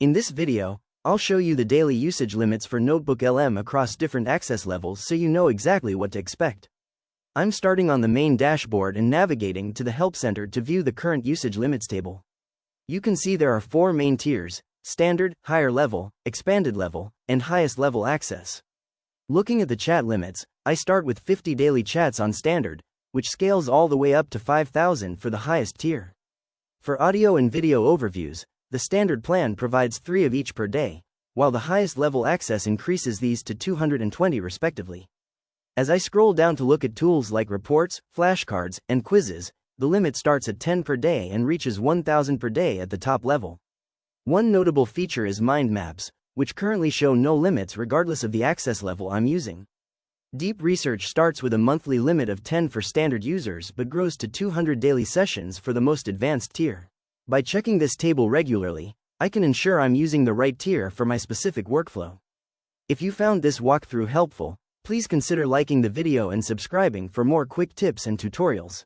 In this video, I'll show you the daily usage limits for NotebookLM across different access levels so you know exactly what to expect. I'm starting on the main dashboard and navigating to the Help Center to view the current usage limits table. You can see there are 4 main tiers: standard, higher level, expanded level, and highest level access. Looking at the chat limits, I start with 50 daily chats on standard, which scales all the way up to 5,000 for the highest tier. For audio and video overviews, the standard plan provides 3 of each per day, while the highest level access increases these to 220 respectively. As I scroll down to look at tools like reports, flashcards, and quizzes, the limit starts at 10 per day and reaches 1,000 per day at the top level. One notable feature is mind maps, which currently show no limits regardless of the access level I'm using. Deep research starts with a monthly limit of 10 for standard users but grows to 200 daily sessions for the most advanced tier. By checking this table regularly, I can ensure I'm using the right tier for my specific workflow. If you found this walkthrough helpful, please consider liking the video and subscribing for more quick tips and tutorials.